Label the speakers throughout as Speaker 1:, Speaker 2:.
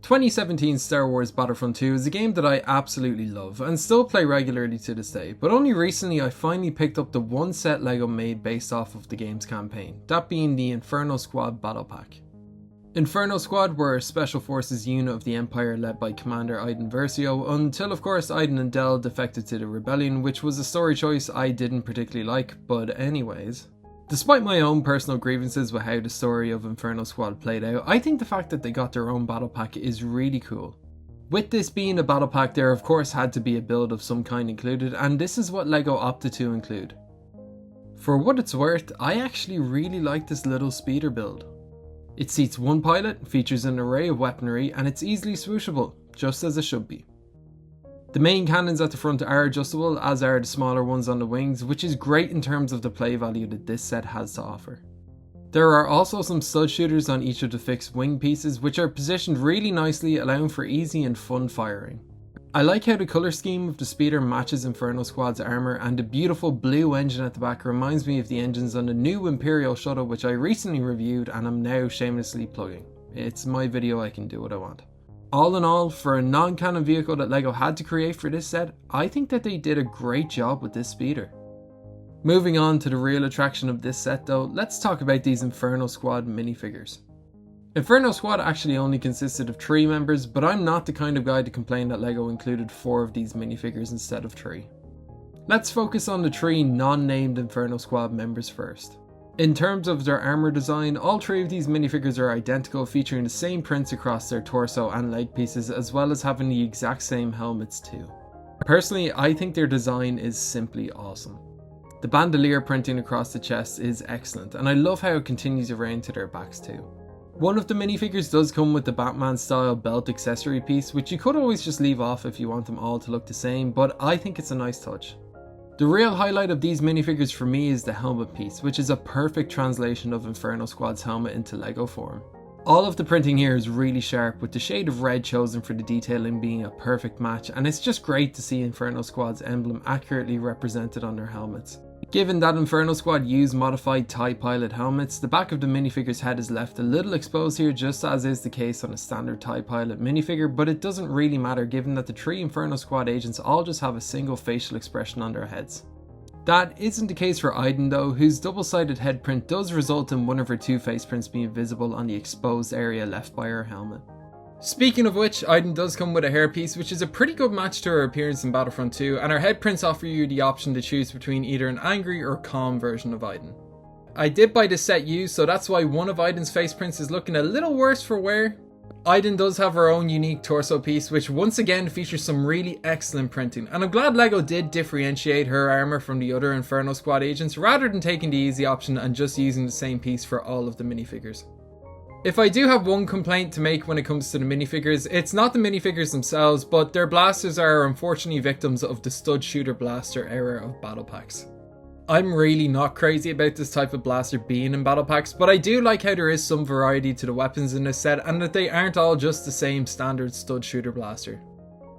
Speaker 1: 2017 Star Wars Battlefront 2 is a game that I absolutely love and still play regularly to this day, but only recently I finally picked up the one set LEGO made based off of the game's campaign, that being the Inferno Squad Battle Pack. Inferno Squad were a special forces unit of the Empire led by Commander Iden Versio, until of course Iden and Del defected to the Rebellion, which was a story choice I didn't particularly like, but anyways. Despite my own personal grievances with how the story of Inferno Squad played out, I think the fact that they got their own battle pack is really cool. With this being a battle pack, there of course had to be a build of some kind included, and this is what LEGO opted to include. For what it's worth, I actually really like this little speeder build. It seats one pilot, features an array of weaponry, and it's easily swooshable, just as it should be. The main cannons at the front are adjustable, as are the smaller ones on the wings, which is great in terms of the play value that this set has to offer. There are also some stud shooters on each of the fixed wing pieces, which are positioned really nicely, allowing for easy and fun firing. I like how the colour scheme of the speeder matches Inferno Squad's armour, and the beautiful blue engine at the back reminds me of the engines on the new Imperial shuttle, which I recently reviewed and am now shamelessly plugging. It's my video, I can do what I want. All in all, for a non-canon vehicle that LEGO had to create for this set, I think that they did a great job with this speeder. Moving on to the real attraction of this set though, let's talk about these Inferno Squad minifigures. Inferno Squad actually only consisted of 3 members, but I'm not the kind of guy to complain that LEGO included 4 of these minifigures instead of 3. Let's focus on the 3 non-named Inferno Squad members first. In terms of their armour design, all 3 of these minifigures are identical, featuring the same prints across their torso and leg pieces, as well as having the exact same helmets too. Personally, I think their design is simply awesome. The bandolier printing across the chest is excellent, and I love how it continues around to their backs too. One of the minifigures does come with the Batman style belt accessory piece, which you could always just leave off if you want them all to look the same, but I think it's a nice touch. The real highlight of these minifigures for me is the helmet piece, which is a perfect translation of Inferno Squad's helmet into LEGO form. All of the printing here is really sharp, with the shade of red chosen for the detailing being a perfect match, and it's just great to see Inferno Squad's emblem accurately represented on their helmets. Given that Inferno Squad use modified TIE pilot helmets, the back of the minifigure's head is left a little exposed here, just as is the case on a standard TIE pilot minifigure, but it doesn't really matter given that the 3 Inferno Squad agents all just have a single facial expression on their heads. That isn't the case for Iden though, whose double-sided head print does result in one of her 2 face prints being visible on the exposed area left by her helmet. Speaking of which, Iden does come with a hairpiece, which is a pretty good match to her appearance in Battlefront 2, and her head prints offer you the option to choose between either an angry or calm version of Iden. I did buy this set used, so that's why one of Iden's face prints is looking a little worse for wear. Iden does have her own unique torso piece, which once again features some really excellent printing, and I'm glad LEGO did differentiate her armour from the other Inferno Squad agents rather than taking the easy option and just using the same piece for all of the minifigures. If I do have one complaint to make when it comes to the minifigures, it's not the minifigures themselves, but their blasters are unfortunately victims of the stud shooter blaster era of battle packs. I'm really not crazy about this type of blaster being in battle packs, but I do like how there is some variety to the weapons in this set and that they aren't all just the same standard stud shooter blaster.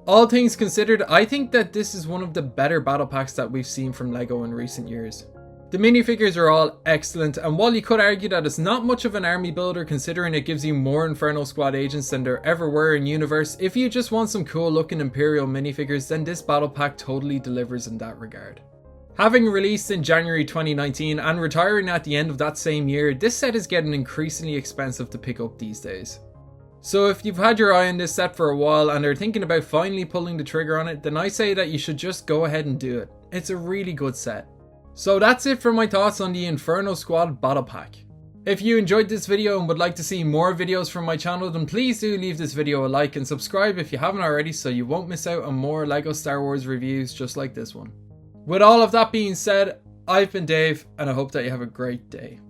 Speaker 1: All things considered, I think that this is one of the better battle packs that we've seen from LEGO in recent years. The minifigures are all excellent, and while you could argue that it's not much of an army builder considering it gives you more Inferno Squad agents than there ever were in universe, if you just want some cool looking Imperial minifigures, then this battle pack totally delivers in that regard. Having released in January 2019 and retiring at the end of that same year, this set is getting increasingly expensive to pick up these days. So if you've had your eye on this set for a while and are thinking about finally pulling the trigger on it, then I say that you should just go ahead and do it. It's a really good set. So that's it for my thoughts on the Inferno Squad Battle Pack. If you enjoyed this video and would like to see more videos from my channel, then please do leave this video a like and subscribe if you haven't already so you won't miss out on more LEGO Star Wars reviews just like this one. With all of that being said, I've been Dave and I hope that you have a great day.